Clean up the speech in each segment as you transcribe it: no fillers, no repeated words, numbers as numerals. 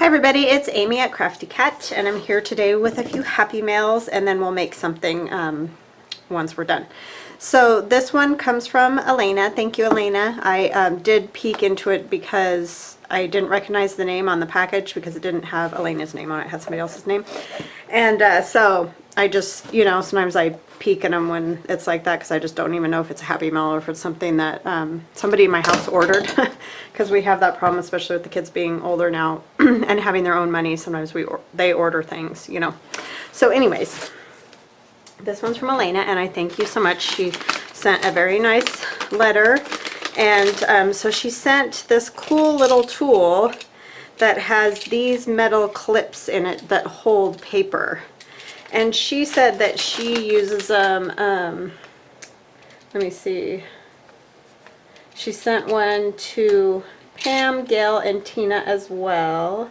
Hi everybody, it's Amy at Crafty Cat, and I'm here today with a few happy mails, and then we'll make something once we're done. So this one comes from Alanna. Thank you, Alanna. I did peek into it because I didn't recognize the name on the package because it didn't have Alanna's name on it. It had somebody else's name. And so I just, you know, sometimes I peek in them when it's like that because I just don't even know if it's a happy mail or if it's something that somebody in my house ordered, because we have that problem, especially with the kids being older now and having their own money. Sometimes they order things, you know. So anyways, this one's from Alanna, and I thank you so much. She sent a very nice letter, and so she sent this cool little tool that has these metal clips in it that hold paper. And she said that she uses them, let me see, she sent one to Pam, Gayle, and Tina as well.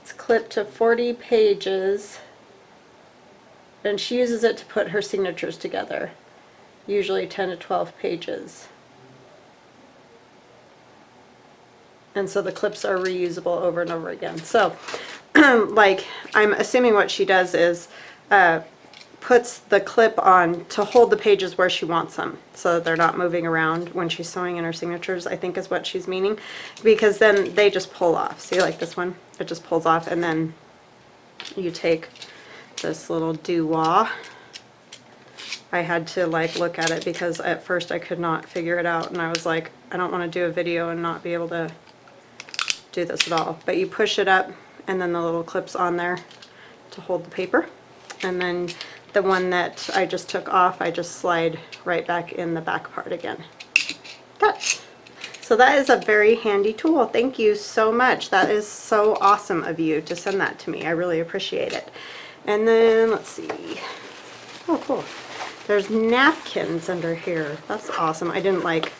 It's clipped to 40 pages, and she uses it to put her signatures together, usually 10 to 12 pages. And so the clips are reusable over and over again. So, like, I'm assuming what she does is puts the clip on to hold the pages where she wants them, so that they're not moving around when she's sewing in her signatures, I think is what she's meaning. Because then they just pull off. See, like this one? It just pulls off, and then you take this little doodah. I had to, like, look at it because at first I could not figure it out, and I was like, I don't want to do a video and not be able to do this at all. But you push it up, and then the little clips on there to hold the paper, and then the one that I just took off, I just slide right back in the back part again. So that is a very handy tool. Thank you so much. That is so awesome of you to send that to me. I really appreciate it. And then let's see. Oh, cool. There's napkins under here. That's awesome. I didn't like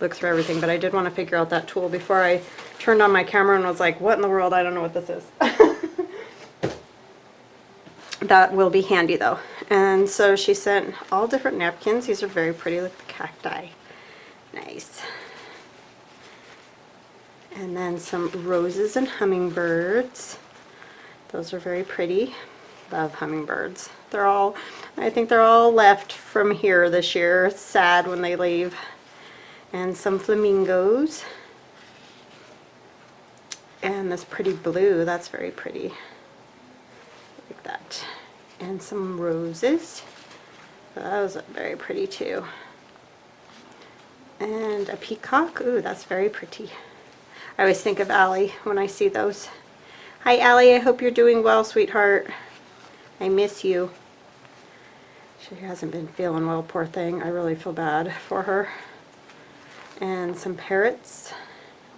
look through everything, but I did want to figure out that tool before I turned on my camera and was like, what in the world? I don't know what this is. That will be handy though. And so she sent all different napkins. These are very pretty. Look at the cacti. Nice. And then some roses and hummingbirds. Those are very pretty. Love hummingbirds. They're all, I think they're all left from here this year. It's sad when they leave. And some flamingos. And this pretty blue, that's very pretty. Like that. And some roses. Those are very pretty too. And a peacock. Ooh, that's very pretty. I always think of Allie when I see those. Hi Allie, I hope you're doing well, sweetheart. I miss you. She hasn't been feeling well, poor thing. I really feel bad for her. And some parrots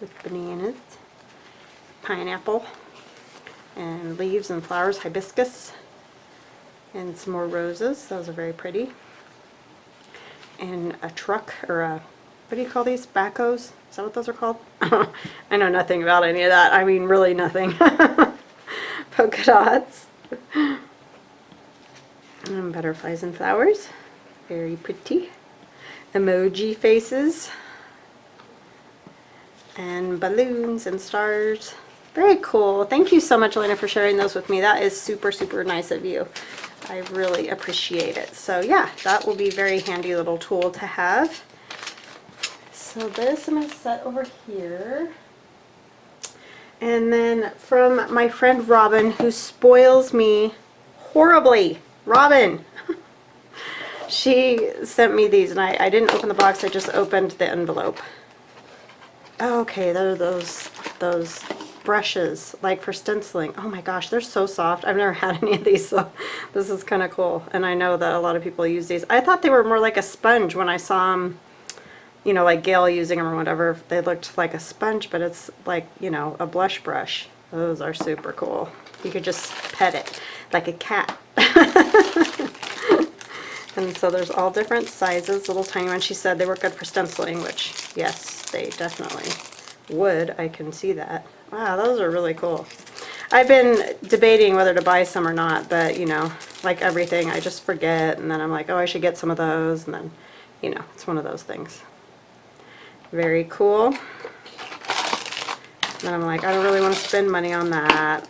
with bananas, pineapple, and leaves and flowers, hibiscus, and some more roses. Those are very pretty. And a truck, or a, what do you call these? Backhoes? Is that what those are called? I know nothing about any of that. I mean, really nothing. Polka dots. And butterflies and flowers. Very pretty. Emoji faces. And balloons and stars. Very cool. Thank you so much, Alanna, for sharing those with me. That is super, super nice of you. I really appreciate it. So yeah, that will be a very handy little tool to have. So this I'm going to set over here. And then from my friend Robyn, who spoils me horribly. Robyn! She sent me these, and I didn't open the box, I just opened the envelope. Okay, they're those brushes, like for stenciling. Oh my gosh, they're so soft. I've never had any of these, so this is kind of cool. And I know that a lot of people use these. I thought they were more like a sponge when I saw them, you know, like Gayle using them or whatever. They looked like a sponge, but it's like, you know, a blush brush. Those are super cool. You could just pet it like a cat. And so there's all different sizes, little tiny ones. She said they were good for stenciling, which, yes, they definitely would. I can see that. Wow, those are really cool. I've been debating whether to buy some or not, but, you know, like everything, I just forget, and then I'm like, oh, I should get some of those, and then you know, it's one of those things. Very cool. And I'm like, I don't really want to spend money on that.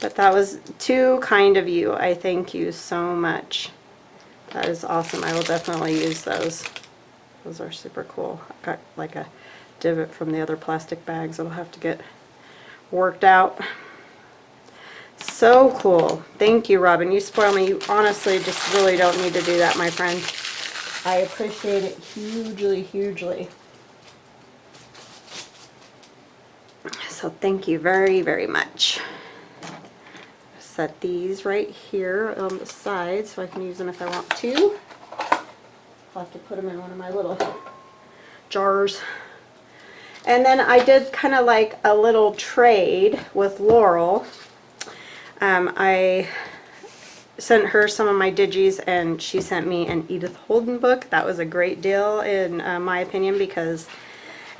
But that was too kind of you. I thank you so much. That is awesome. I will definitely use those. Those are super cool. I got like a divot from the other plastic bags. It'll have to get worked out. So cool. Thank you, Robyn. You spoil me. You honestly just really don't need to do that, my friend. I appreciate it hugely, hugely. So thank you very, very much. Set these right here on the side so I can use them if I want to. I'll have to put them in one of my little jars. And then I did kind of like a little trade with Laurel. I sent her some of my digis and she sent me an Edith Holden book. That was a great deal in my opinion, because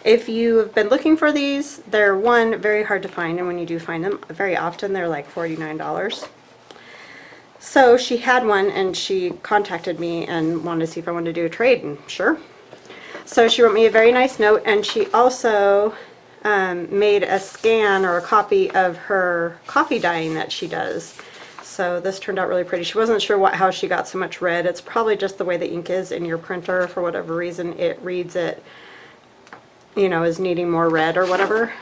if you have been looking for these, they're one, very hard to find, and when you do find them, very often they're like $49. So she had one and she contacted me and wanted to see if I wanted to do a trade, and sure. So she wrote me a very nice note, and she also made a scan or a copy of her coffee dyeing that she does. So this turned out really pretty. She wasn't sure how she got so much red. It's probably just the way the ink is in your printer. For whatever reason, it reads it, you know, as needing more red or whatever.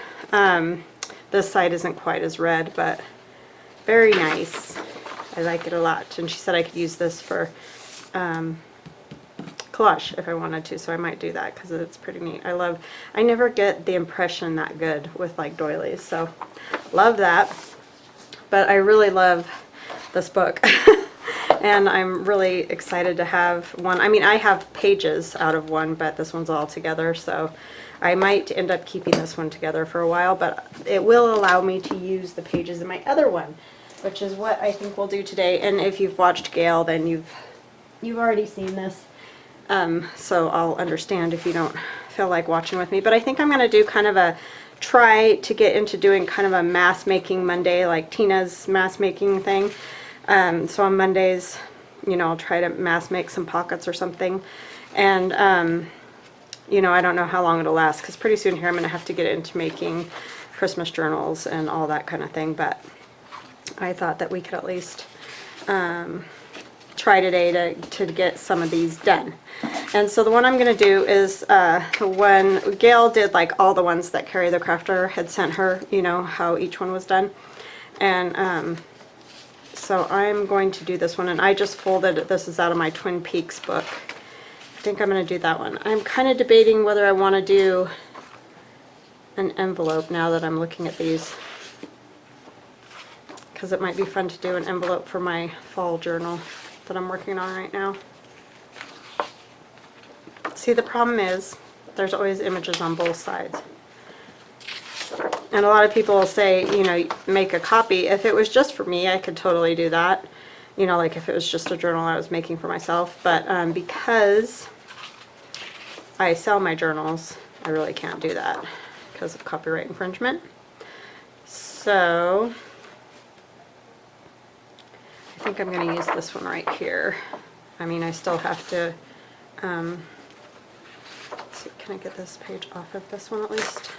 This side isn't quite as red, but very nice. I like it a lot. And she said I could use this for collage if I wanted to, so I might do that because it's pretty neat. I never get the impression that good with like doilies, so love that. But I really love this book. And I'm really excited to have one. I mean, I have pages out of one, but this one's all together, so I might end up keeping this one together for a while, but it will allow me to use the pages in my other one, which is what I think we'll do today. And if you've watched Gayle, then you've already seen this, so I'll understand if you don't feel like watching with me. But I think I'm going to do kind of a try to get into doing kind of a mass making Monday, like Tina's mass making thing. So on Mondays, you know, I'll try to mass make some pockets or something. And you know, I don't know how long it'll last, because pretty soon here I'm going to have to get into making Christmas journals and all that kind of thing. But I thought that we could at least try today to get some of these done. And so the one I'm going to do is when Gayle did like all the ones that Ceri the Crafter had sent her, you know, how each one was done. And so I'm going to do this one, and I just folded, this is out of my Twin Peaks book. I think I'm going to do that one. I'm kind of debating whether I want to do an envelope now that I'm looking at these, because it might be fun to do an envelope for my fall journal that I'm working on right now. See, the problem is there's always images on both sides. And a lot of people will say, you know, make a copy. If it was just for me, I could totally do that. You know, like if it was just a journal I was making for myself. But because I sell my journals, I really can't do that because of copyright infringement. So I think I'm going to use this one right here. I mean, I still have to, let's see, can I get this page off of this one at least?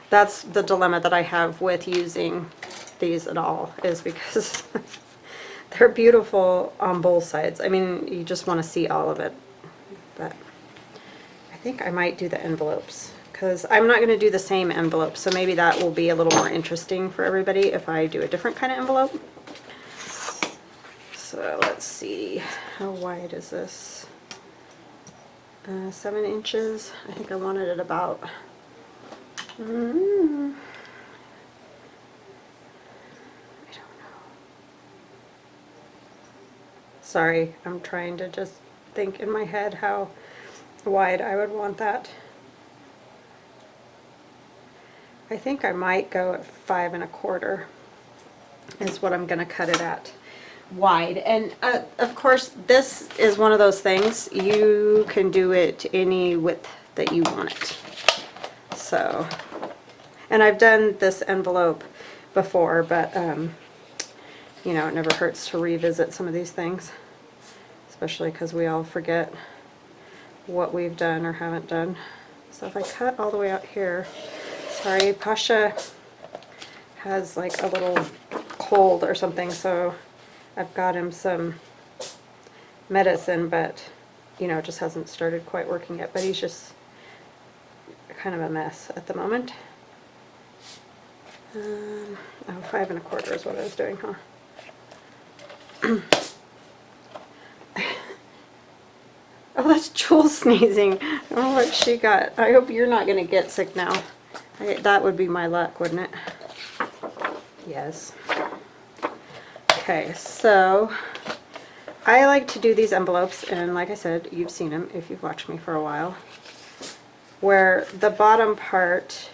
That's the dilemma that I have with using these at all, is because they're beautiful on both sides. I mean, you just want to see all of it. But I think I might do the envelopes, because I'm not going to do the same envelope, so maybe that will be a little more interesting for everybody if I do a different kind of envelope. So let's see, how wide is this? 7 inches. I think I wanted it about I don't know. Sorry, I'm trying to just think in my head how wide I would want that. I think I might go at 5 1/4 is what I'm going to cut it at wide. And of course, this is one of those things, you can do it any width that you want it. So, and I've done this envelope before, but you know, it never hurts to revisit some of these things, especially because we all forget what we've done or haven't done. So if I cut all the way out here, sorry, Pasha has like a little cold or something, so I've got him some medicine, but you know, it just hasn't started quite working yet, but he's just kind of a mess at the moment. Oh, 5 1/4 is what I was doing, huh? Oh, that's Jules sneezing. I don't know what she got. I hope you're not going to get sick now. That would be my luck, wouldn't it? Yes. Okay, so I like to do these envelopes, and like I said, you've seen them if you've watched me for a while, where the bottom part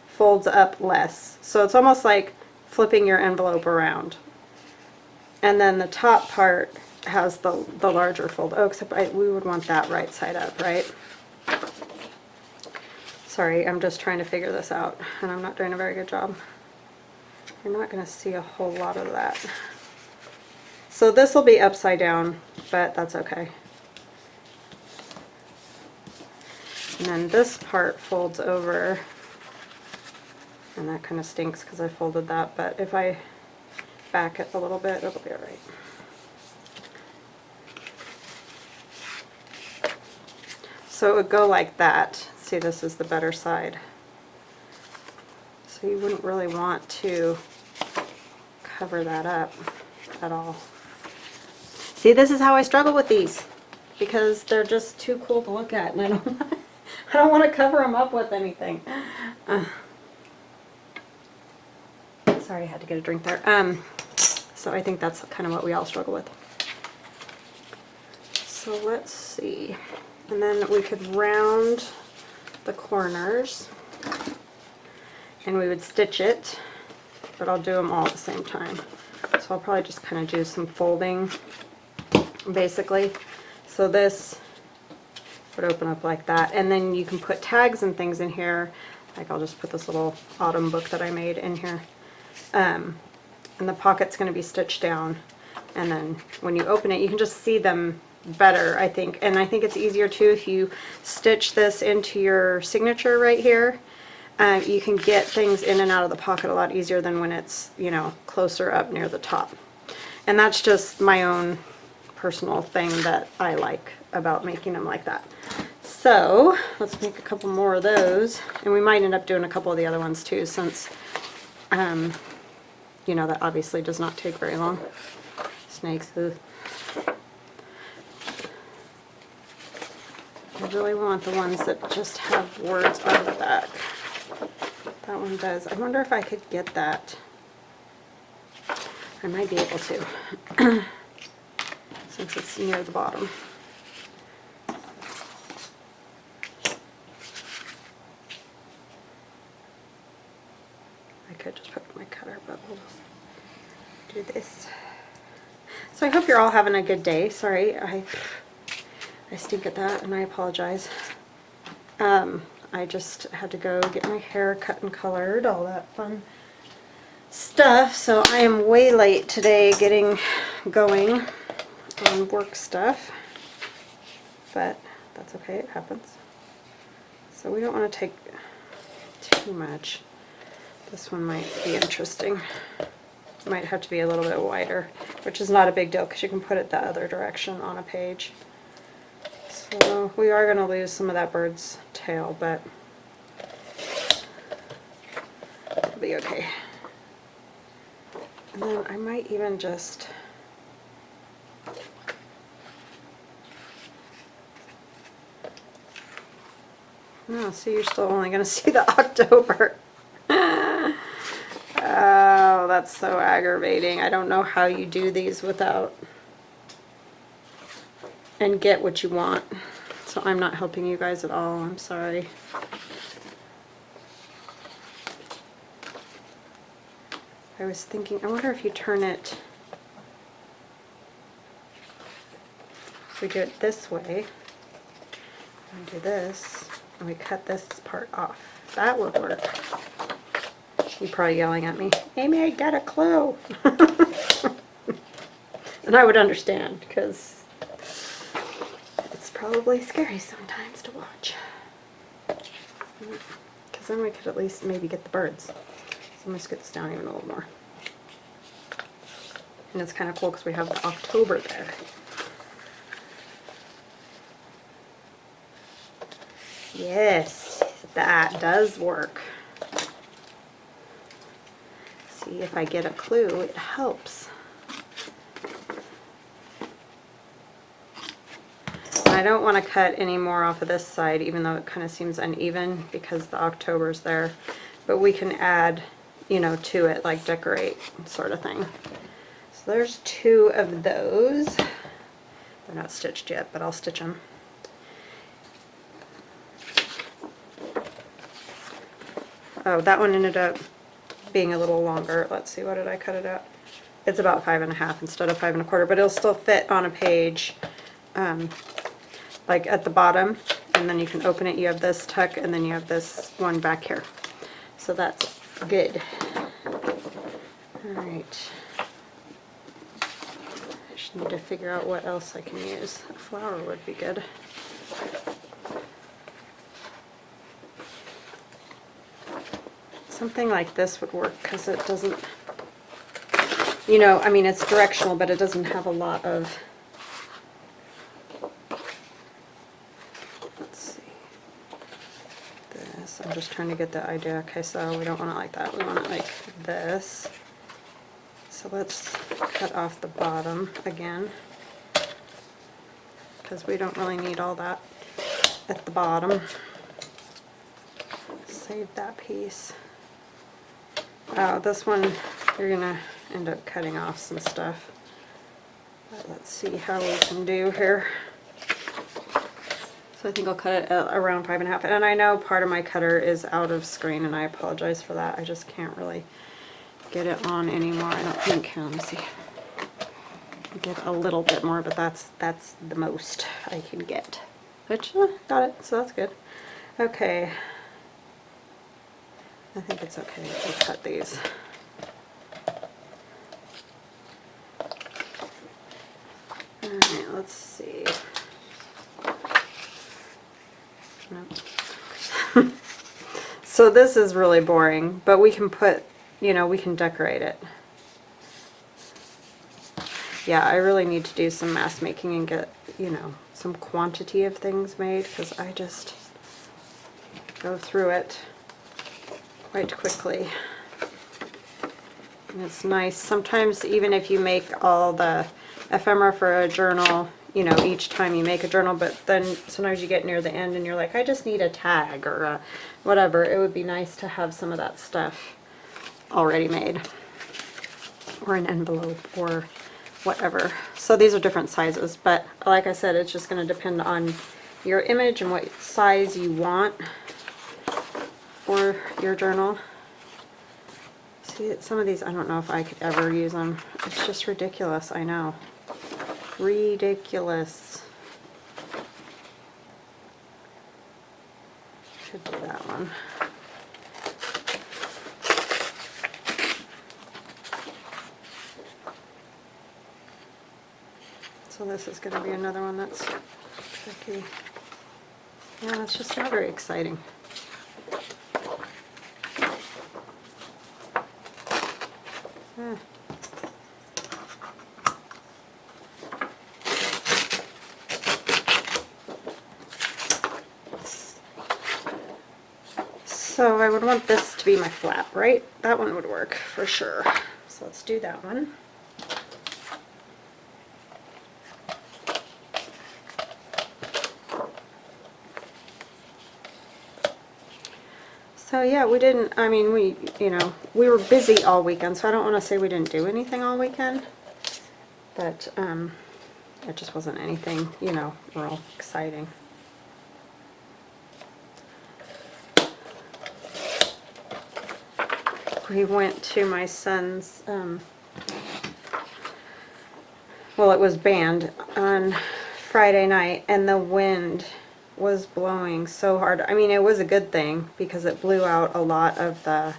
folds up less. So it's almost like flipping your envelope around. And then the top part has the larger fold. Oh, except we would want that right side up, right? Sorry, I'm just trying to figure this out, and I'm not doing a very good job. You're not going to see a whole lot of that. So this will be upside down, but that's okay. And then this part folds over, and that kind of stinks because I folded that, but if I back it a little bit, it'll be all right. So it would go like that. See, this is the better side. So you wouldn't really want to cover that up at all. See, this is how I struggle with these, because they're just too cool to look at, and I don't want to cover them up with anything. Sorry, I had to get a drink there. So I think that's kind of what we all struggle with. So let's see. And then we could round the corners, and we would stitch it, but I'll do them all at the same time. So I'll probably just kind of do some folding, basically. So this would open up like that, and then you can put tags and things in here. Like I'll just put this little autumn book that I made in here. And the pocket's going to be stitched down, and then when you open it you can just see them better, I think. And I think it's easier too if you stitch this into your signature right here. You can get things in and out of the pocket a lot easier than when it's, you know, closer up near the top. And that's just my own personal thing that I like about making them like that. So let's make a couple more of those, and we might end up doing a couple of the other ones too, since you know, that obviously does not take very long. Snakes. Ugh. I really want the ones that just have words on the back. That one does. I wonder if I could get that. I might be able to, since it's near the bottom. I could just put my cutter, but we'll do this. So I hope you're all having a good day. Sorry, I stink at that, and I apologize. I just had to go get my hair cut and colored, all that fun stuff. So I am way late today getting going on work stuff, but that's okay, it happens. So we don't want to take too much. This one might be interesting. Might have to be a little bit wider, which is not a big deal because you can put it the other direction on a page. So we are going to lose some of that bird's tail, but it'll be okay. And then I might even just no, so you're still only going to see the October. Oh, that's so aggravating. I don't know how you do these without and get what you want. So I'm not helping you guys at all. I'm sorry. I was thinking, I wonder if you turn it, if we do it this way, and do this, and we cut this part off. That would work. You're probably yelling at me, Amy, I got a clue. And I would understand, because it's probably scary sometimes to watch. Because then we could at least maybe get the birds. So I'm going to scoot this down even a little more. And it's kind of cool because we have the October there. Yes, that does work. See, if I get a clue, it helps. I don't want to cut any more off of this side, even though it kind of seems uneven because the October's there. But we can add, you know, to it, like decorate sort of thing. So there's 2 of those. They're not stitched yet, but I'll stitch them. Oh, that one ended up being a little longer. Let's see, what did I cut it at? It's about 5.5 instead of 5 1/4, but it'll still fit on a page, like at the bottom, and then you can open it. You have this tuck, and then you have this one back here. So that's good. All right. I just need to figure out what else I can use. A flower would be good. Something like this would work because it doesn't, you know, I mean, it's directional, but it doesn't have a lot of, let's see, this, I'm just trying to get the idea. Okay, so we don't want it like that, we want it like this. So let's cut off the bottom again, because we don't really need all that at the bottom. Save that piece. Oh, this one, you're gonna end up cutting off some stuff. But let's see how we can do here. So I think I'll cut it at around 5.5. And I know part of my cutter is out of screen, and I apologize for that. I just can't really get it on anymore. I don't think. Here, let me see. Get a little bit more, but that's the most I can get. Which, got it. So that's good. Okay. I think it's okay to cut these. Alright, let's see. Nope. So this is really boring, but we can put, you know, we can decorate it. Yeah, I really need to do some mask making and get, you know, some quantity of things made, because I just go through it quite quickly. And it's nice sometimes, even if you make all the ephemera for a journal, you know, each time you make a journal, but then sometimes you get near the end and you're like, I just need a tag or a whatever. It would be nice to have some of that stuff already made, or an envelope or whatever. So these are different sizes, but like I said, it's just going to depend on your image and what size you want for your journal. See, some of these, I don't know if I could ever use them. It's just ridiculous, I know. Ridiculous. Should do that one. So this is going to be another one that's tricky. Yeah, it's just not very exciting. So I would want this to be my flap, right? That one would work for sure. So let's do that one. So yeah, we didn't, I mean, we, you know, we were busy all weekend, so I don't want to say we didn't do anything all weekend, but it just wasn't anything, you know, real exciting. We went to my son's, well, it was band on Friday night, and the wind was blowing so hard. I mean, it was a good thing because it blew out a lot of the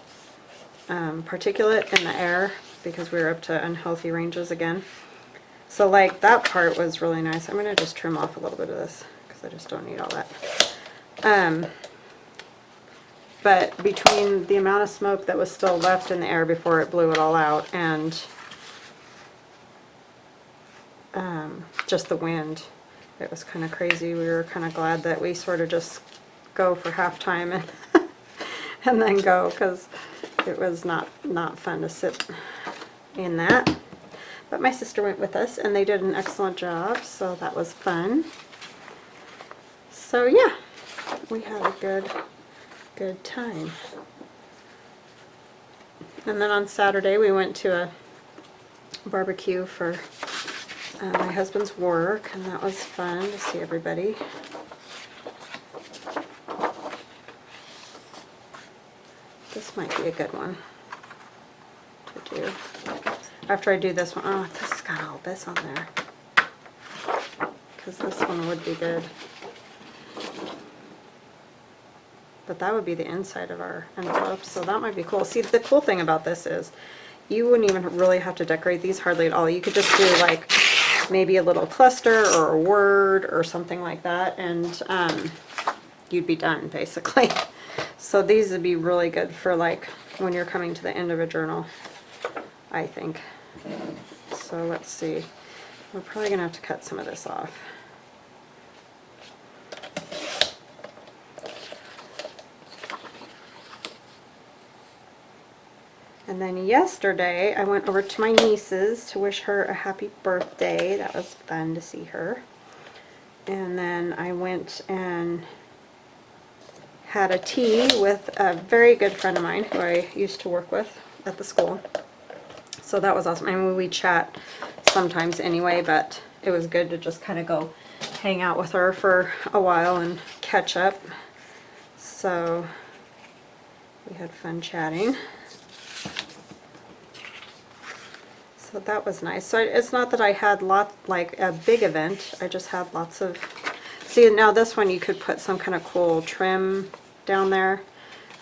particulate in the air because we were up to unhealthy ranges again. So like that part was really nice. I'm going to just trim off a little bit of this because I just don't need all that. But between the amount of smoke that was still left in the air before it blew it all out and just the wind, it was kind of crazy. We were kind of glad that we sort of just go for halftime and and then go, because it was not fun to sit in that. But my sister went with us and they did an excellent job, so that was fun. So yeah, we had a good time. And then on Saturday we went to a barbecue for my husband's work, and that was fun to see everybody. This might be a good one to do. After I do this one, oh, this has got all this on there. Because this one would be good. But that would be the inside of our envelope, so that might be cool. See, the cool thing about this is you wouldn't even really have to decorate these hardly at all. You could just do like maybe a little cluster or a word or something like that, and you'd be done basically. So these would be really good for like when you're coming to the end of a journal, I think. So let's see. We're probably going to have to cut some of this off. And then yesterday I went over to my niece's to wish her a happy birthday. That was fun to see her. And then I went and had a tea with a very good friend of mine who I used to work with at the school. So that was awesome. I mean, we chat sometimes anyway, but it was good to just kind of go hang out with her for a while and catch up. So we had fun chatting. So that was nice. So it's not that I had like a big event. I just had lots of... See, now this one you could put some kind of cool trim down there.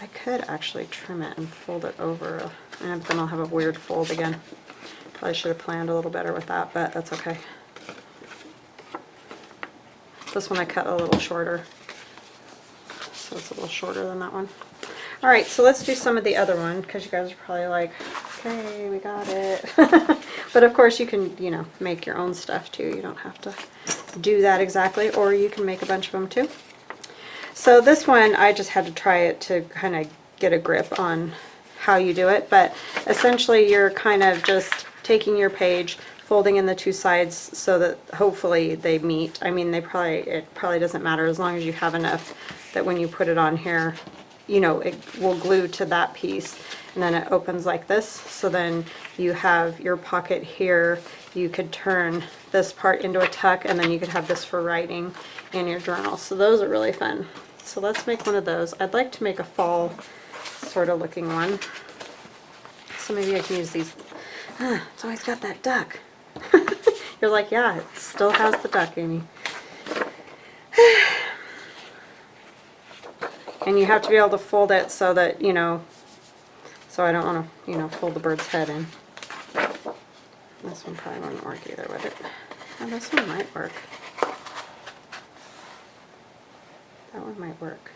I could actually trim it and fold it over, and then I'll have a weird fold again. Probably should have planned a little better with that, but that's okay. This one I cut a little shorter, so it's a little shorter than that one. All right, so let's do some of the other one, because you guys are probably like, okay, we got it. But of course you can, you know, make your own stuff too. You don't have to do that exactly, or you can make a bunch of them too. So this one, I just had to try it to kind of get a grip on how you do it, but essentially you're kind of just taking your page, folding in the two sides so that hopefully they meet. I mean, it probably doesn't matter as long as you have enough that when you put it on here, you know, it will glue to that piece, and then it opens like this. So then you have your pocket here. You could turn this part into a tuck, and then you could have this for writing in your journal. So those are really fun. So let's make one of those. I'd like to make a fall sort of looking one. So maybe I can use these. It's always got that duck. You're like, yeah, it still has the duck, Amy. And you have to be able to fold it so that, you know, so I don't want to, you know, fold the bird's head in. This one probably wouldn't work either, would it? Oh, this one might work. That one might work.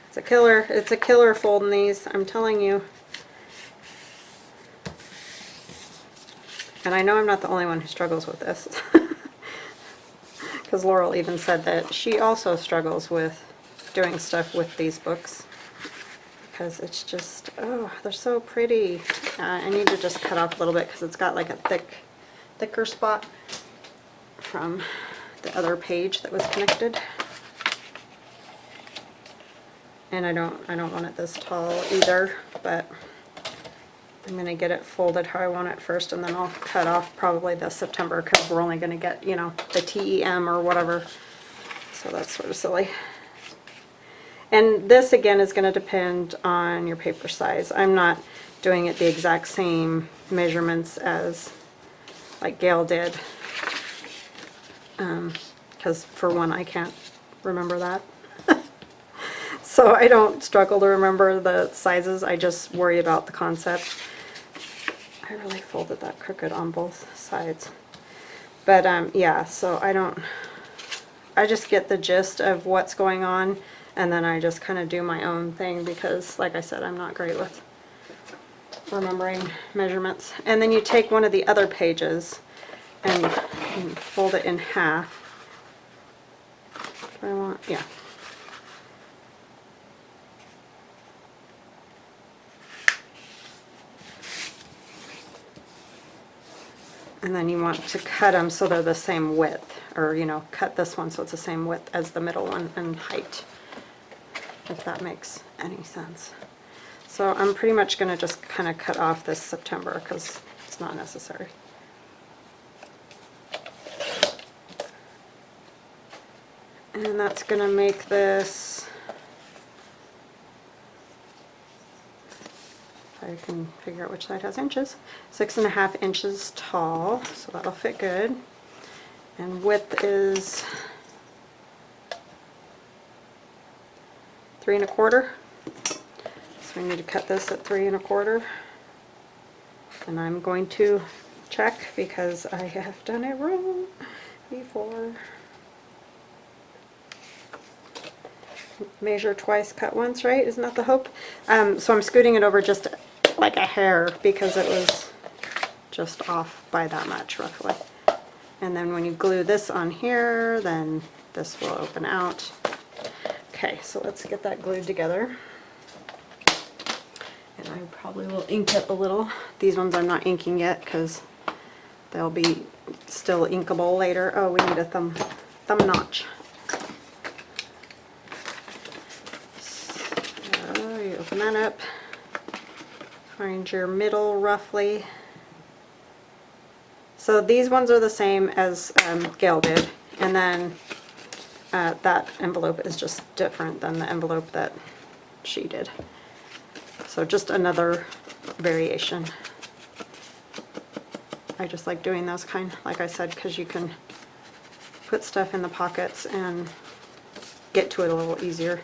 It's a killer. It's a killer folding these, I'm telling you. And I know I'm not the only one who struggles with this. Because Laurel even said that she also struggles with doing stuff with these books. Because it's just, oh, they're so pretty. I need to just cut off a little bit because it's got like a thicker spot from the other page that was connected. And I don't want it this tall either, but I'm going to get it folded how I want it first, and then I'll cut off probably this September because we're only going to get, you know, the TEM or whatever. So that's sort of silly. And this again is going to depend on your paper size. I'm not doing it the exact same measurements as like Gayle did, because for one I can't remember that. so I don't struggle to remember the sizes. I just worry about the concept. I really folded that crooked on both sides. But yeah, so I just get the gist of what's going on, and then I just kind of do my own thing because, like I said, I'm not great with remembering measurements. And then you take one of the other pages and fold it in half. I want, yeah. And then you want to cut them so they're the same width, or you know, cut this one so it's the same width as the middle one and height, if that makes any sense. So I'm pretty much going to just kind of cut off this September because it's not necessary. And that's going to make this, if I can figure out which side has inches, 6.5 inches tall, so that'll fit good. And width is 3 1/4. So we need to cut this at 3 1/4. And I'm going to check because I have done it wrong before. Measure twice, cut once, right? Isn't that the hope? So I'm scooting it over just like a hair because it was just off by that much roughly. And then when you glue this on here, then this will open out. Okay, so let's get that glued together. And I probably will ink it a little. These ones I'm not inking yet because they'll be still inkable later. Oh, we need a thumb notch. So you open that up, find your middle roughly. So these ones are the same as Gayle did, and then that envelope is just different than the envelope that she did. So just another variation. I just like doing those kind, like I said, because you can put stuff in the pockets and get to it a little easier.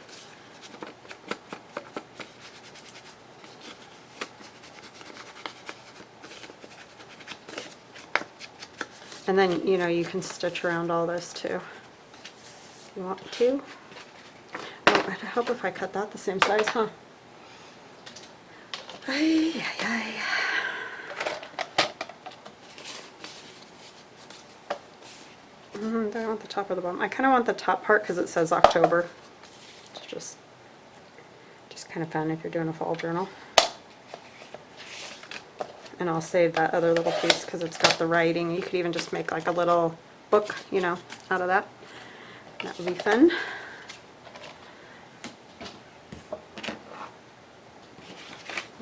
And then, you know, you can stitch around all this too, if you want to. Oh, it'd help if I cut that the same size, huh? Ay, ay, ay. Do I want the top or the bottom? I kind of want the top part because it says October. It's just kind of fun if you're doing a fall journal. And I'll save that other little piece because it's got the writing. You could even just make like a little book, you know, out of that. That would be fun.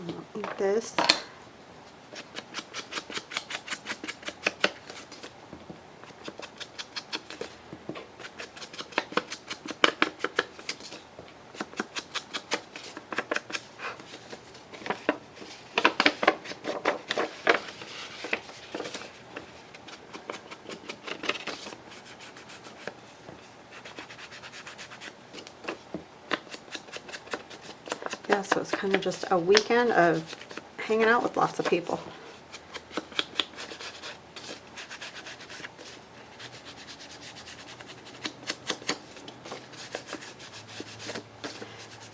I'll eat this. Yeah, so it's kind of just a weekend of hanging out with lots of people.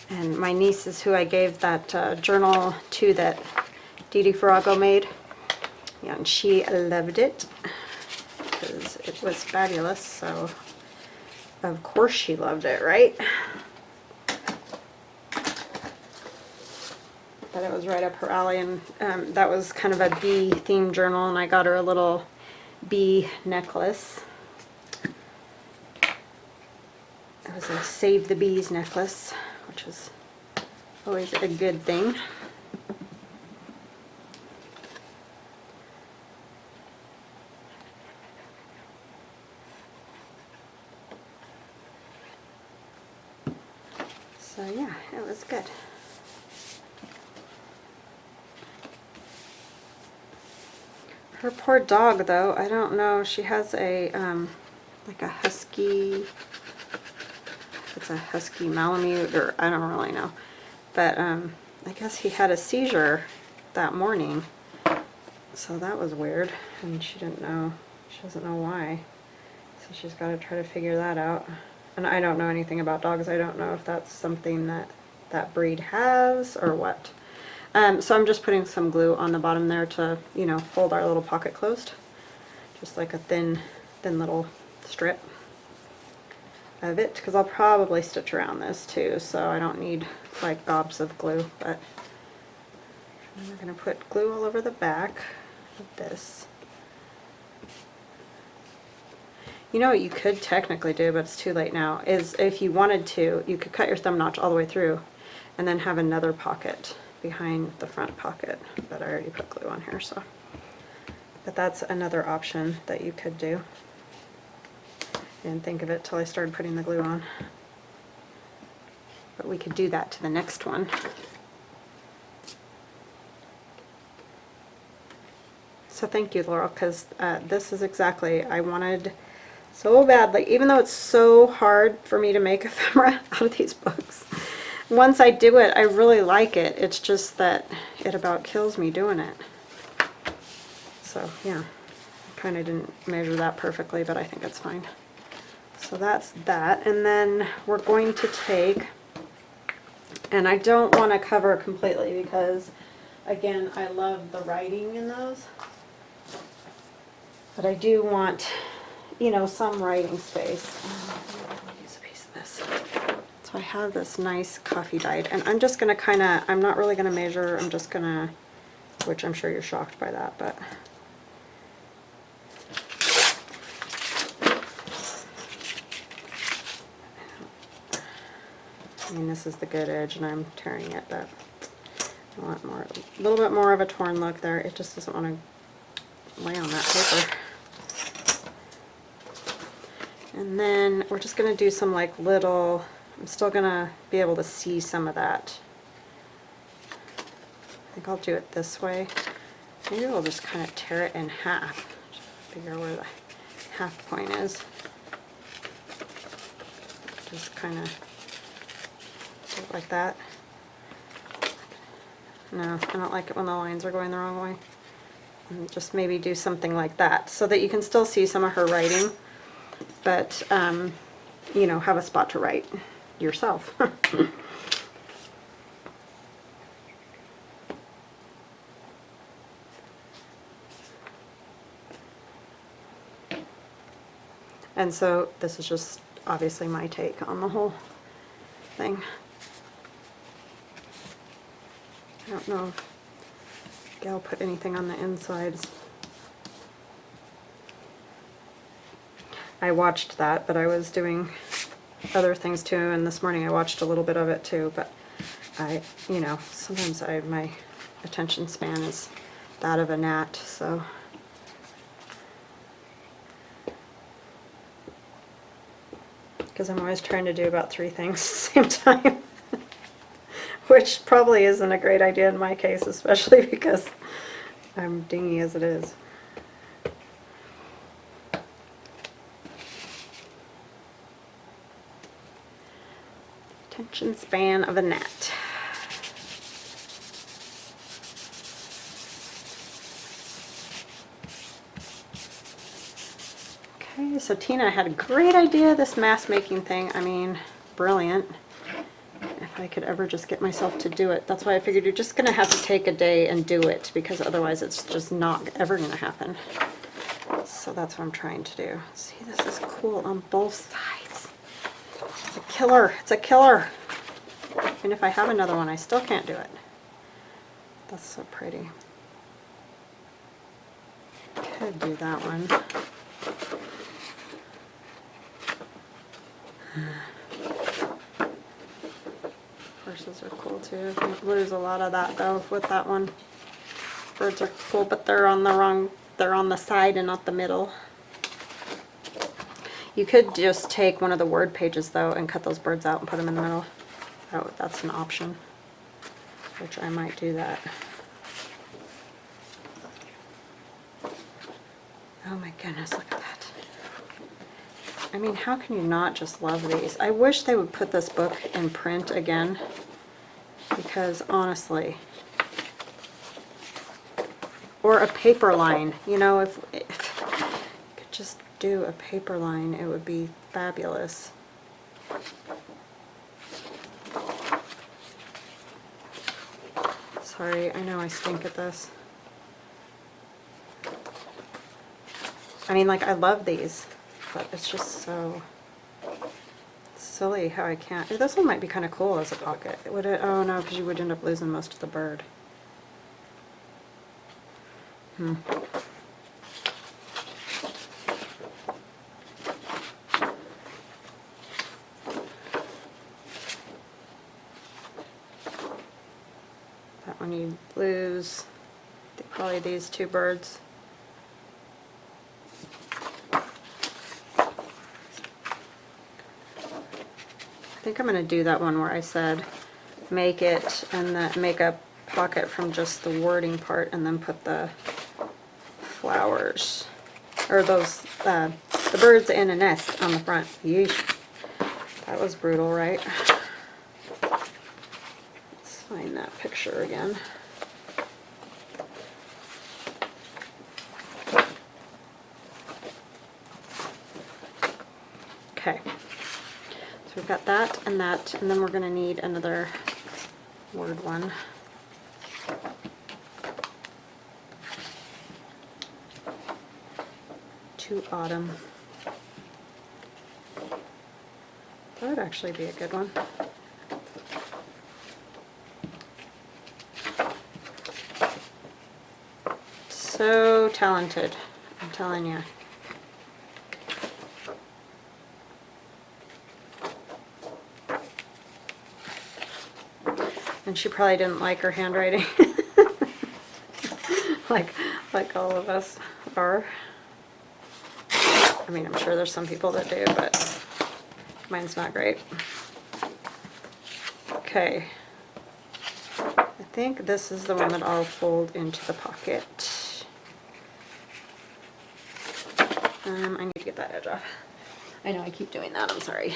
And my niece is who I gave that journal to that Dee Farrago made. Yeah, and she loved it because it was fabulous, so of course she loved it, right? But it was right up her alley, and that was kind of a bee themed journal, and I got her a little bee necklace. It was a Save the Bees necklace, which is always a good thing. So yeah, it was good. Her poor dog, though, I don't know, she has a, like a husky if it's a husky Malamute or I don't really know. But I guess he had a seizure that morning. So that was weird. And she didn't know. She doesn't know why. So she's got to try to figure that out. And I don't know anything about dogs. I don't know if that's something that that breed has or what. So I'm just putting some glue on the bottom there to, you know, hold our little pocket closed. Just like a thin little strip of it, because I'll probably stitch around this too, so I don't need like gobs of glue. But we're going to put glue all over the back of this. You know what you could technically do, but it's too late now, is if you wanted to, you could cut your thumb notch all the way through and then have another pocket behind the front pocket, but I already put glue on here, so. But that's another option that you could do. I didn't think of it till I started putting the glue on. But we could do that to the next one. So thank you, Laurel, because this is exactly, I wanted so badly, even though it's so hard for me to make ephemera out of these books. Once I do it, I really like it. It's just that it about kills me doing it. So yeah, I kind of didn't measure that perfectly, but I think it's fine. So that's that. And then we're going to take, and I don't want to cover completely because, again, I love the writing in those. But I do want, you know, some writing space. I'll use a piece of this. So I have this nice coffee dyed, and I'm just going to kind of, I'm not really going to measure, I'm just going to, which I'm sure you're shocked by that, but I mean, this is the good edge, and I'm tearing it, but I want more, a little bit more of a torn look there. It just doesn't want to lay on that paper. And then we're just going to do some like little, I'm still going to be able to see some of that. I think I'll do it this way. Maybe we'll just kind of tear it in half. Figure where the half point is. Just kind of do it like that. No, I don't like it when the lines are going the wrong way. And just maybe do something like that so that you can still see some of her writing, but you know, have a spot to write yourself. And so this is just obviously my take on the whole thing. I don't know if Gayle put anything on the insides. I watched that, but I was doing other things too, and this morning I watched a little bit of it too, but I, you know, sometimes my attention span is that of a gnat, so. Because I'm always trying to do about 3 things at the same time. Which probably isn't a great idea in my case, especially because I'm dingy as it is. Attention span of a gnat. Okay, so Tina had a great idea, this mask making thing. I mean, brilliant. If I could ever just get myself to do it. That's why I figured you're just going to have to take a day and do it, because otherwise it's just not ever going to happen. So that's what I'm trying to do. See, this is cool on both sides. It's a killer. It's a killer. And if I have another one, I still can't do it. That's so pretty. Could do that one. Horses are cool too. You lose a lot of that though with that one. Birds are cool, but they're on the wrong, they're on the side and not the middle. You could just take one of the word pages though and cut those birds out and put them in the middle. Oh, that's an option, which I might do that. Oh my goodness, look at that. I mean, how can you not just love these? I wish they would put this book in print again, because honestly, or a paper line, you know, if you could just do a paper line, it would be fabulous. Sorry, I know I stink at this. I mean, like, I love these, but it's just so silly how I can't. This one might be kind of cool as a pocket. Would it? Oh no, because you would end up losing most of the bird. That one you lose. Probably these two birds. I think I'm going to do that one where I said make it and then make a pocket from just the wording part and then put the flowers, or those, the birds in a nest on the front. Yeesh. That was brutal, right? Let's find that picture again. Okay. So we've got that, and then we're going to need another word one. To autumn. That would actually be a good one. So talented, I'm telling you. And she probably didn't like her handwriting, like all of us are. I mean, I'm sure there's some people that do, but mine's not great. Okay. I think this is the one that I'll fold into the pocket. I need to get that edge off. I know I keep doing that, I'm sorry.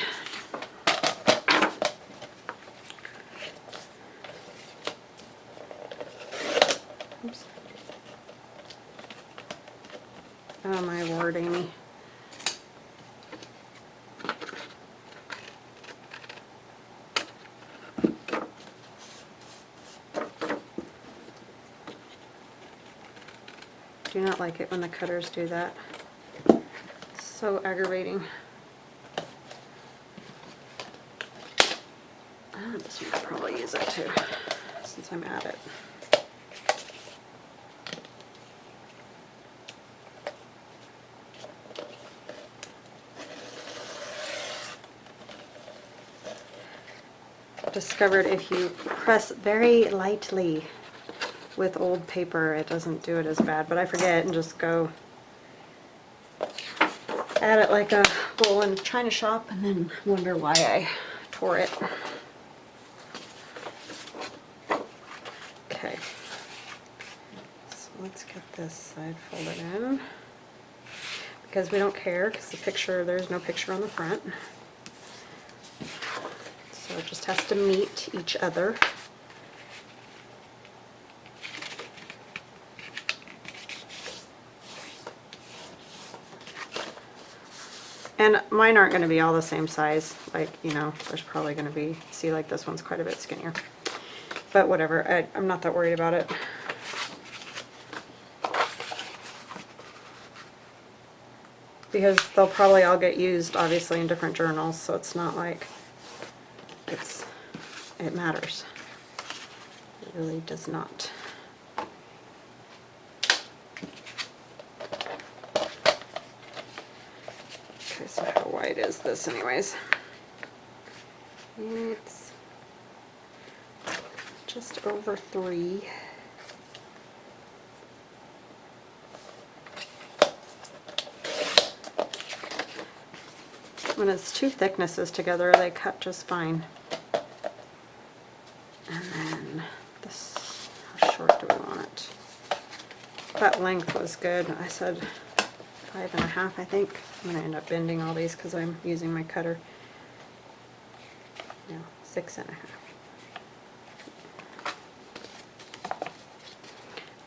Oops. Oh my word, Amy. Do not like it when the cutters do that. It's so aggravating. This one could probably use it too, since I'm at it. Discovered if you press very lightly with old paper, it doesn't do it as bad, but I forget and just go at it like a bull in a china shop and then wonder why I tore it. Okay, so let's get this side folded in because we don't care because the picture, there's no picture on the front. So it just has to meet each other. And mine aren't going to be all the same size. Like, you know, there's probably going to be, see, like this one's quite a bit skinnier. But whatever, I'm not that worried about it. Because they'll probably all get used, obviously, in different journals, so it's not like it matters. It really does not. Okay, so how wide is this anyways? It's just over 3. When it's two thicknesses together, they cut just fine. And then this, how short do we want it? That length was good. I said 5.5, I think. I'm going to end up bending all these because I'm using my cutter. No, 6.5.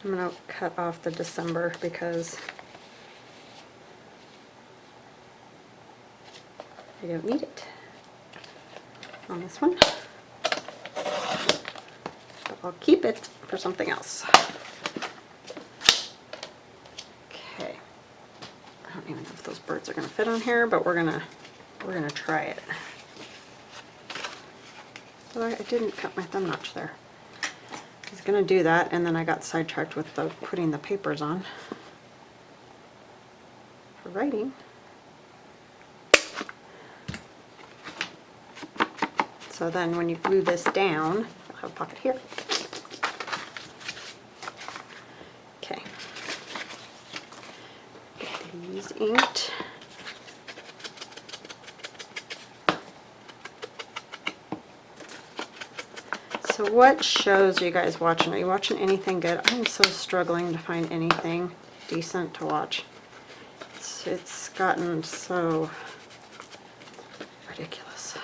I'm going to cut off the December because I don't need it on this one. But I'll keep it for something else. Okay. I don't even know if those birds are going to fit on here, but we're gonna try it. So I didn't cut my thumb notch there. I was going to do that, and then I got sidetracked with putting the papers on for writing. So then when you glue this down, you'll have a pocket here. Okay. Get these inked. So what shows are you guys watching? Are you watching anything good? I'm so struggling to find anything decent to watch. It's gotten so ridiculous.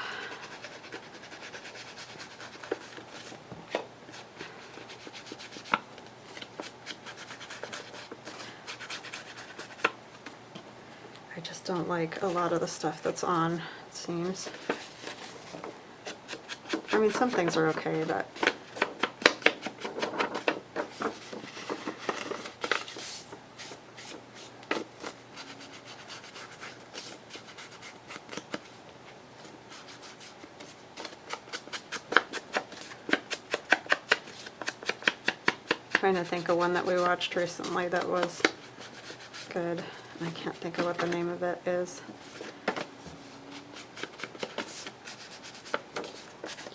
I just don't like a lot of the stuff that's on, it seems. I mean, some things are okay, but trying to think of one that we watched recently that was good. I can't think of what the name of it is.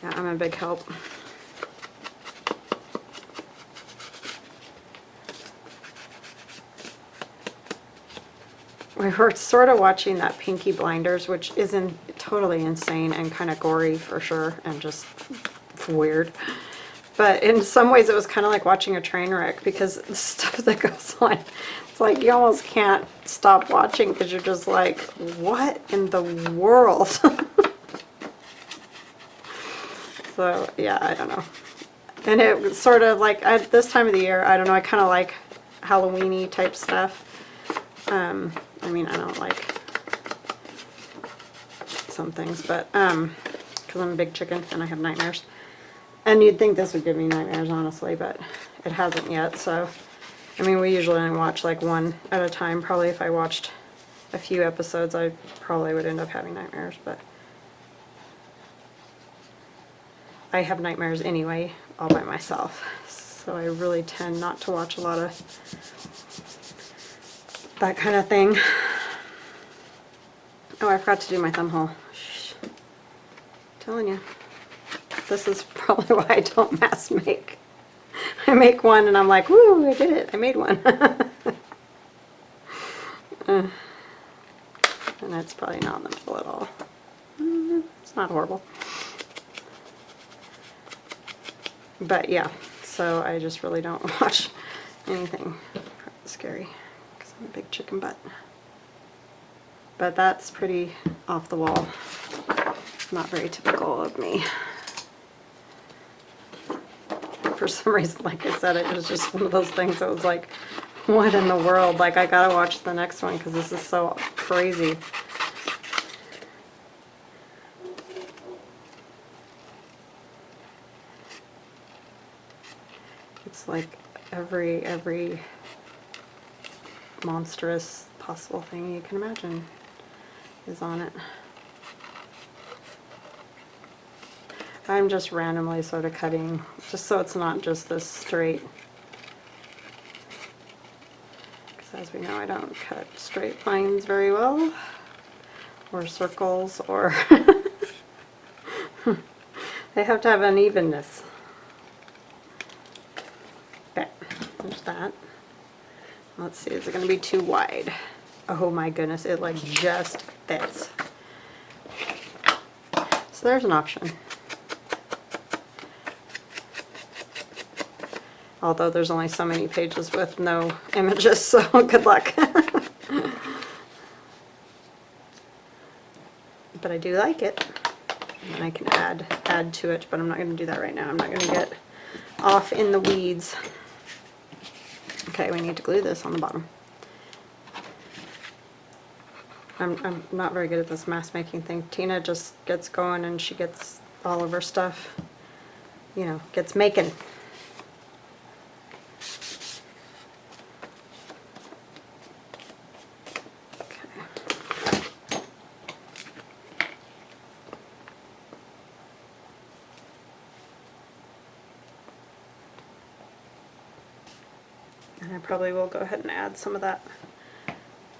Yeah, I'm a big help. We were sort of watching that Pinky Blinders, which isn't totally insane and kind of gory for sure, and just weird. But in some ways it was kind of like watching a train wreck, because the stuff that goes on, it's like you almost can't stop watching because you're just like, what in the world? So yeah, I don't know. And it was sort of like, at this time of the year, I don't know, I kind of like Halloween-y type stuff. I mean, I don't like some things, but because I'm a big chicken and I have nightmares. And you'd think this would give me nightmares, honestly, but it hasn't yet. So, I mean, we usually only watch like one at a time. Probably if I watched a few episodes, I probably would end up having nightmares, but I have nightmares anyway, all by myself. So I really tend not to watch a lot of that kind of thing. Oh, I forgot to do my thumb hole. Shh. I'm telling you. This is probably why I don't mass make. I make one and I'm like, woo, I did it. I made one. And it's probably not in the middle at all. It's not horrible. But yeah, so I just really don't watch anything scary because I'm a big chicken butt. But that's pretty off the wall. Not very typical of me. For some reason, like I said, it was just one of those things that was like, what in the world? Like, I gotta watch the next one because this is so crazy. It's like every monstrous possible thing you can imagine is on it. I'm just randomly sort of cutting, just so it's not just this straight. Because as we know, I don't cut straight lines very well, or circles, or they have to have an evenness. Okay, there's that. Let's see, is it going to be too wide? Oh my goodness, it like just fits. So there's an option. Although there's only so many pages with no images, so good luck. I do like it. And then I can add to it, but I'm not going to do that right now. I'm not going to get off in the weeds. Okay, we need to glue this on the bottom. I'm not very good at this mask making thing. Tina just gets going and she gets all of her stuff, you know, gets making. And I probably will go ahead and add some of that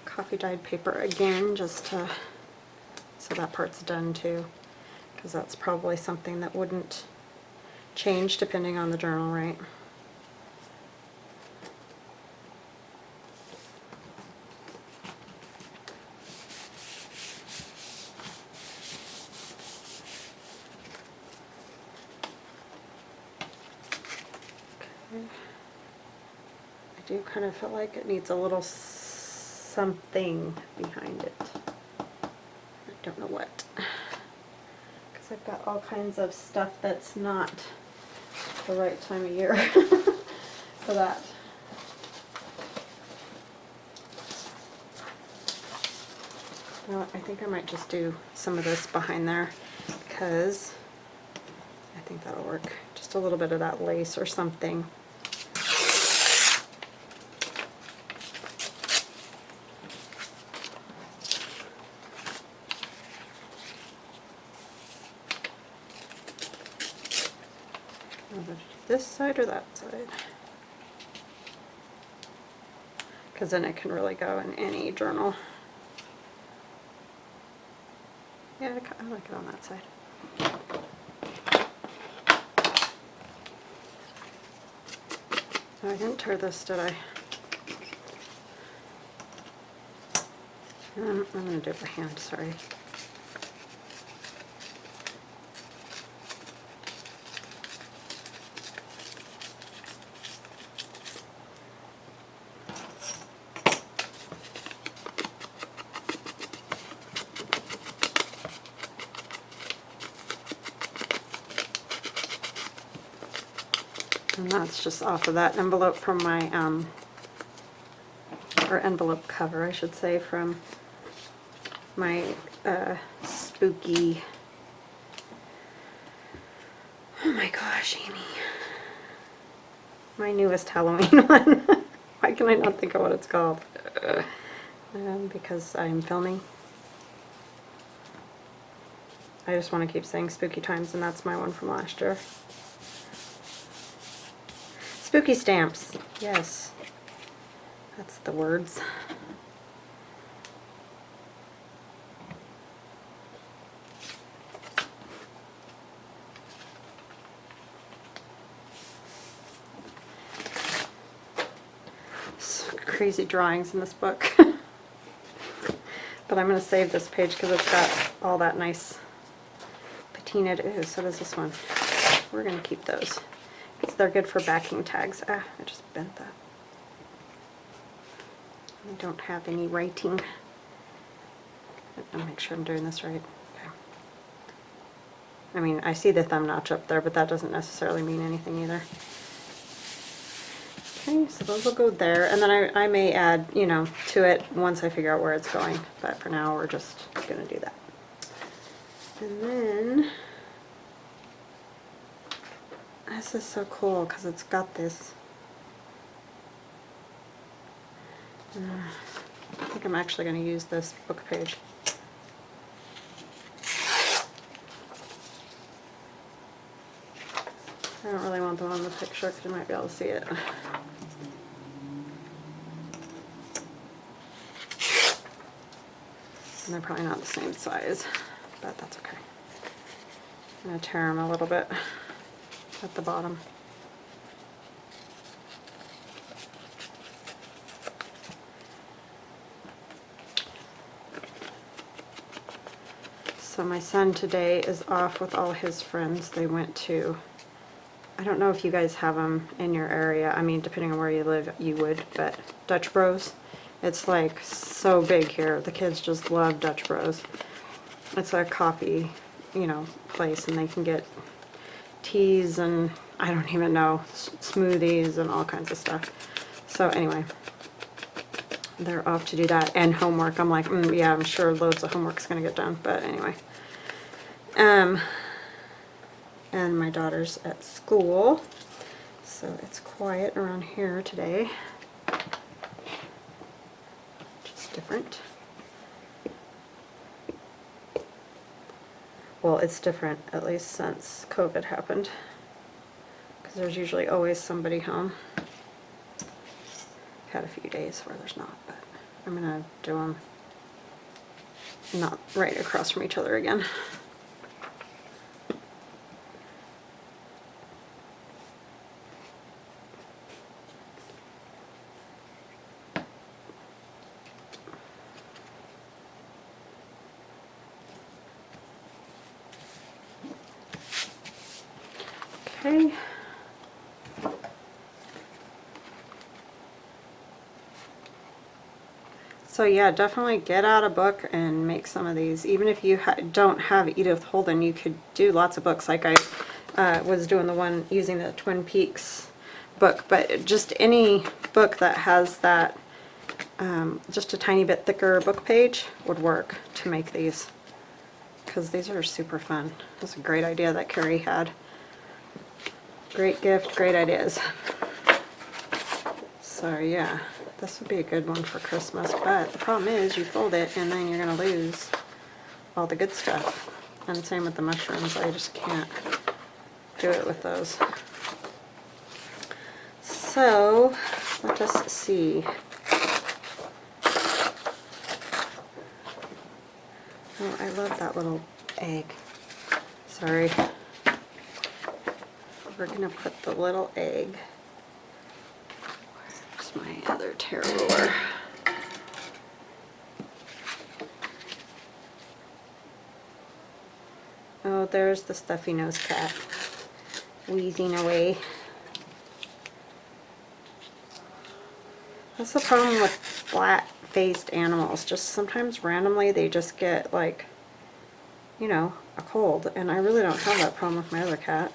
coffee dyed paper again, just to, so that part's done too, because that's probably something that wouldn't change depending on the journal, right? Okay. I do kind of feel like it needs a little something behind it. I don't know what. Because I've got all kinds of stuff that's not the right time of year for that. You know what, I think I might just do some of this behind there, because I think that'll work. Just a little bit of that lace or something. This side or that side? Because then it can really go in any journal. Yeah, I like it on that side. Oh, I didn't tear this, did I? I'm going to do it by hand, sorry. And that's just off of that envelope from my, or envelope cover, I should say, from my spooky, oh my gosh, Amy, my newest Halloween one. Why can I not think of what it's called? Because I'm filming. I just want to keep saying spooky times, and that's my one from last year. Spooky stamps, yes, that's the words. Crazy drawings in this book. But I'm going to save this page because it's got all that nice patinaed. Ooh, so does this one. We're going to keep those because they're good for backing tags. Ah, I just bent that. I don't have any writing. I'll make sure I'm doing this right. Okay. I mean, I see the thumb notch up there, but that doesn't necessarily mean anything either. Okay, so those will go there, and then I may add, you know, to it once I figure out where it's going, but for now we're just going to do that. And then, this is so cool because it's got this, I think I'm actually going to use this book page. I don't really want the one in the picture because you might be able to see it. And they're probably not the same size, but that's okay. I'm going to tear them a little bit at the bottom. So my son today is off with all his friends. They went to, I don't know if you guys have them in your area. I mean, depending on where you live, you would, but Dutch Bros. It's like so big here. The kids just love Dutch Bros. it's a coffee, you know, place, and they can get teas and I don't even know, smoothies and all kinds of stuff. So anyway, they're off to do that, and homework. I'm like, yeah, I'm sure loads of homework's gonna get done, but anyway. And my daughter's at school, so it's quiet around here today. Just different. Well, it's different, at least since COVID happened, because there's usually always somebody home. Had a few days where there's not, but I'm gonna do them not right across from each other again. Okay. So yeah, definitely get out a book and make some of these. Even if you don't have Edith Holden, you could do lots of books. Like I was doing the one using the Twin Peaks book, but just any book that has that just a tiny bit thicker book page would work to make these, because these are super fun. That's a great idea that Ceri had. Great gift, great ideas. So yeah, this would be a good one for Christmas, but the problem is you fold it and then you're going to lose all the good stuff. And same with the mushrooms, I just can't do it with those. So let us see. Oh, I love that little egg. Sorry. We're going to put the little egg. Where's my other tear ruler? Oh, there's the stuffy nose cat wheezing away. That's the problem with flat-faced animals. Just sometimes randomly they just get, like, you know, a cold. And I really don't have that problem with my other cat.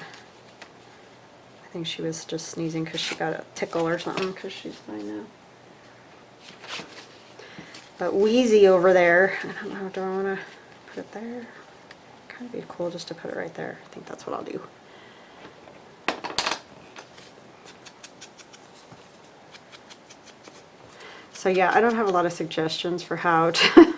I think she was just sneezing because she got a tickle or something, because she's fine now. But Wheezy over there, I don't know, do I want to put it there? Kind of be cool just to put it right there. I think that's what I'll do. So yeah, I don't have a lot of suggestions for how to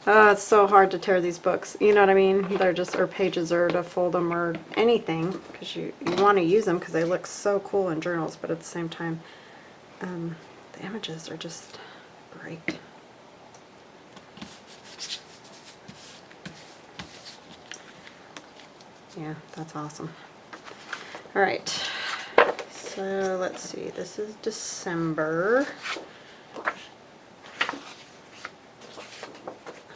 it's so hard to tear these books, you know what I mean? They're just, or pages, or to fold them, or anything, because you want to use them because they look so cool in journals, but at the same time, the images are just great. Yeah, that's awesome. All right, so let's see, this is December.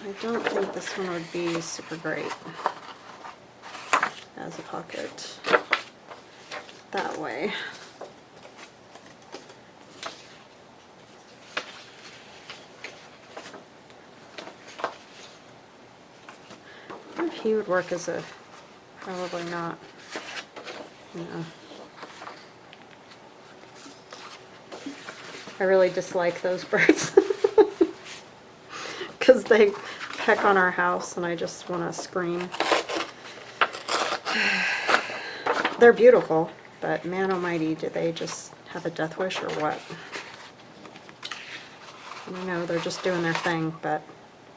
I don't think this one would be super great as a pocket that way. I wonder if he would work as a, probably not, you know. I really dislike those birds because they peck on our house and I just want to scream. They're beautiful, but man almighty, do they just have a death wish or what? I know they're just doing their thing, but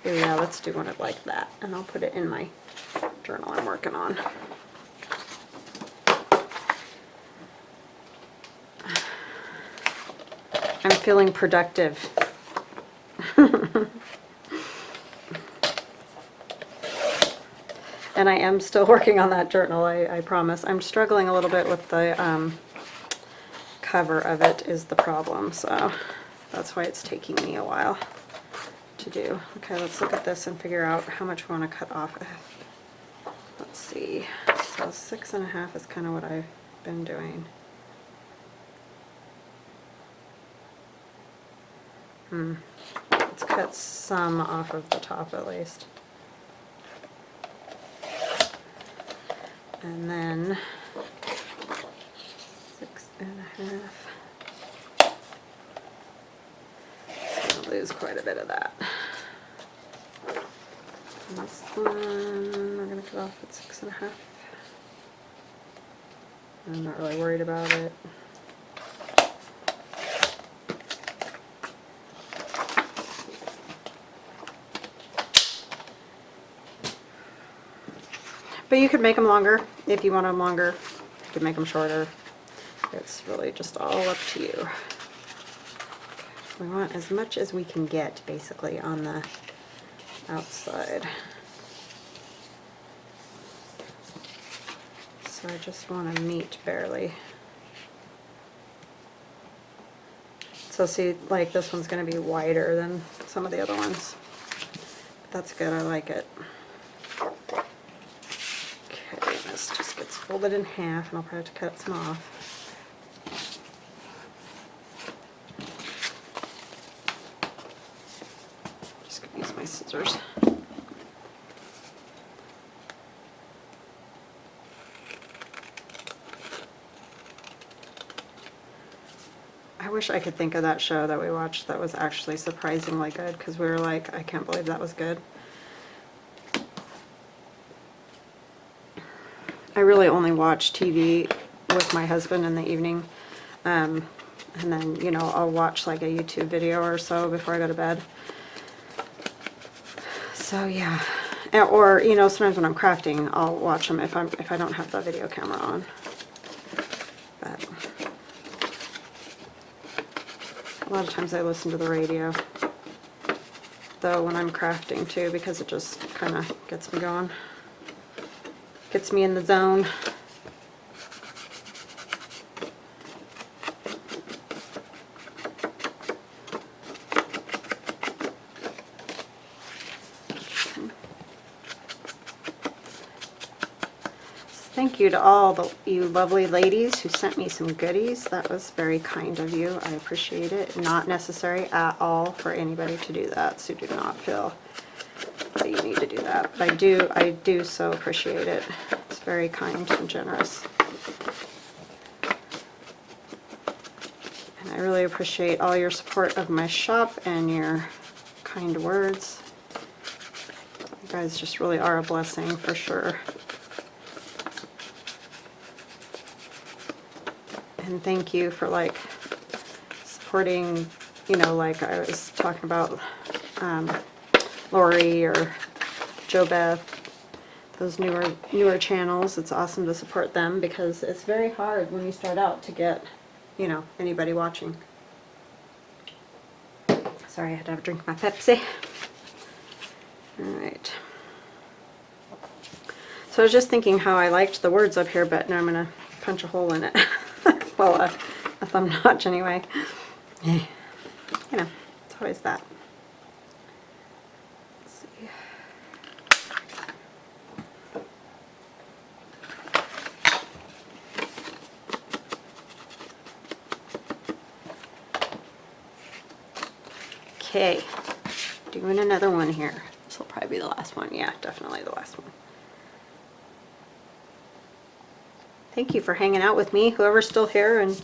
here, yeah, let's do one like that, and I'll put it in my journal I'm working on. I'm feeling productive. And I am still working on that journal, I promise. I'm struggling a little bit with the cover of it is the problem, so that's why it's taking me a while to do. Okay, let's look at this and figure out how much we want to cut off. Let's see. So 6.5 is kind of what I've been doing. Let's cut some off of the top at least. And then 6.5. I'll lose quite a bit of that. And this one, we're going to cut off at 6.5. I'm not really worried about it. But you could make them longer if you want them longer. You could make them shorter. It's really just all up to you. We want as much as we can get, basically, on the outside. So I just want to meet barely. So see, like this one's going to be wider than some of the other ones. But that's good, I like it. Okay, this just gets folded in half, and I'll probably have to cut some off. Just going to use my scissors. I wish I could think of that show that we watched that was actually surprisingly good, because we were like, I can't believe that was good. I really only watch TV with my husband in the evening, and then, you know, I'll watch like a YouTube video or so before I go to bed. So yeah, or you know, sometimes when I'm crafting, I'll watch them if I don't have the video camera on. But a lot of times I listen to the radio, though, when I'm crafting too, because it just kind of gets me going. Gets me in the zone. Thank you to all you lovely ladies who sent me some goodies. That was very kind of you. I appreciate it. Not necessary at all for anybody to do that, so do not feel that you need to do that. But I do so appreciate it. It's very kind and generous. And I really appreciate all your support of my shop and your kind words. You guys just really are a blessing for sure. And thank you for like supporting, you know, like I was talking about Lori or Jo Beth, those newer channels. It's awesome to support them because it's very hard when you start out to get, you know, anybody watching. Sorry, I had to have a drink of my Pepsi. Alright. So I was just thinking how I liked the words up here, but now I'm going to punch a hole in it. Well, a thumb notch anyway. You know, it's always that. Let's see. Okay, doing another one here. This will probably be the last one. Yeah, definitely the last one. Thank you for hanging out with me, whoever's still here and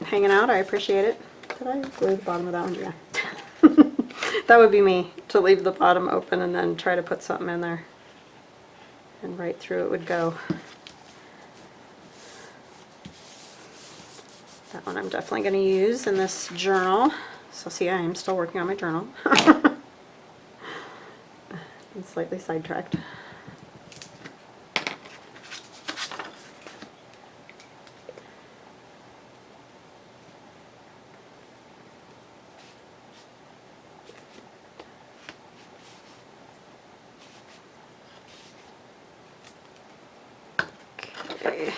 hanging out. I appreciate it. Did I glue the bottom of that one? Yeah. That would be me, to leave the bottom open and then try to put something in there. And right through it would go. That one I'm definitely going to use in this journal. So see, I am still working on my journal. I'm slightly sidetracked. Okay.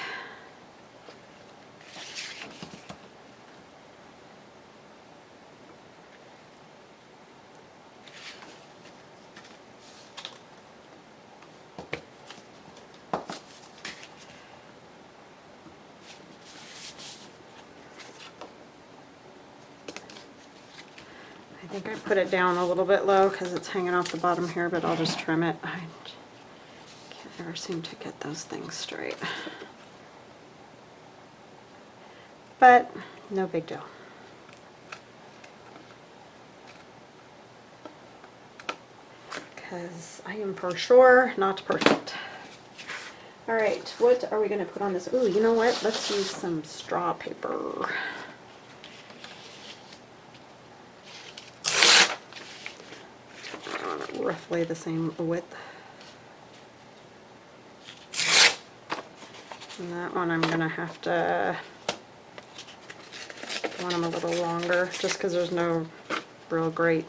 I think I put it down a little bit low because it's hanging off the bottom here, but I'll just trim it. I can't never seem to get those things straight. But no big deal. Because I am for sure not perfect. All right, what are we going to put on this? Ooh, you know what? Let's use some straw paper. Roughly the same width. And that one I'm going to have to want them a little longer just because there's no real great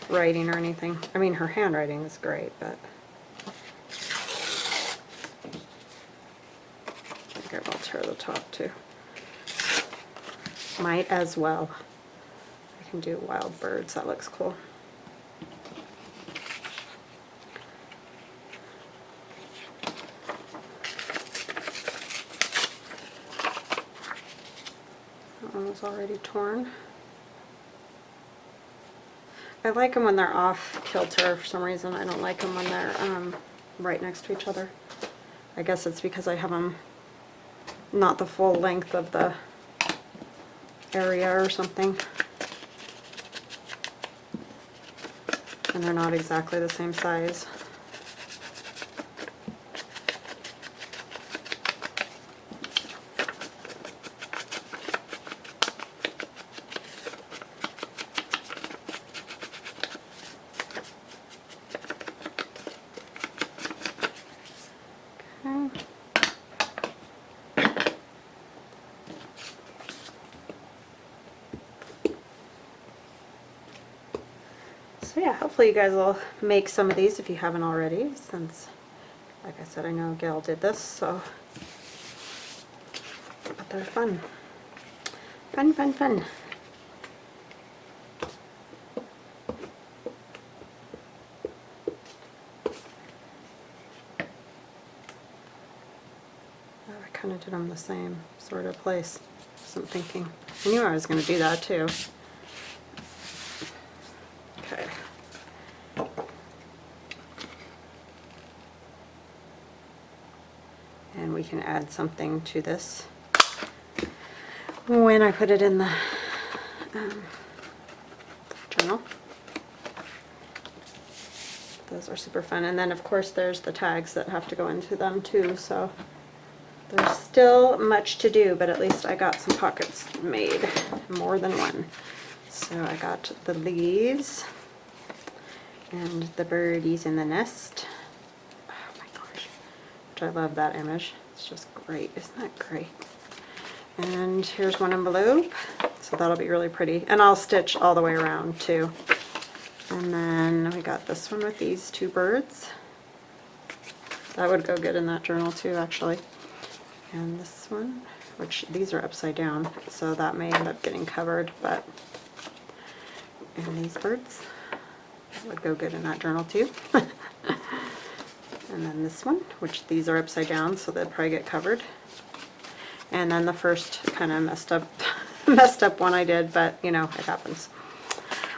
writing or anything. I mean, her handwriting is great, but I think I will tear the top too. Might as well. I can do wild birds. That looks cool. That one was already torn. I like them when they're off kilter for some reason. I don't like them when they're right next to each other. I guess it's because I have them not the full length of the area or something. And they're not exactly the same size. So yeah, hopefully you guys will make some of these if you haven't already, since, like I said, I know Gayle did this, so, but they're fun. Fun, fun, fun. Oh, I kind of did them the same sort of place, so I'm thinking. I knew I was going to do that too. Okay. And we can add something to this when I put it in the journal. Those are super fun. And then of course there's the tags that have to go into them too, so there's still much to do, but at least I got some pockets made, more than one. So I got the leaves and the birdies in the nest. Oh my gosh, which I love that image. It's just great. Isn't that great? And here's one envelope, so that'll be really pretty. And I'll stitch all the way around too. And then we got this one with these two birds. That would go good in that journal too, actually. And this one, which these are upside down, so that may end up getting covered, but, and these birds would go good in that journal too. And then this one, which these are upside down, so they'll probably get covered. And then the first kind of messed up one I did, but you know, it happens.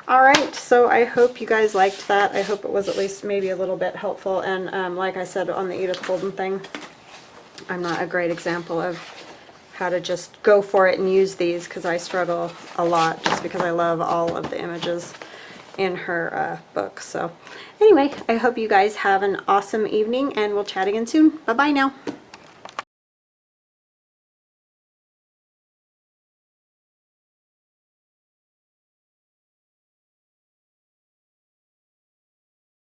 Alright, so I hope you guys liked that. I hope it was at least maybe a little bit helpful. And like I said on the Edith Holden thing, I'm not a great example of how to just go for it and use these, because I struggle a lot just because I love all of the images in her book. So anyway, I hope you guys have an awesome evening, and we'll chat again soon. Bye bye now.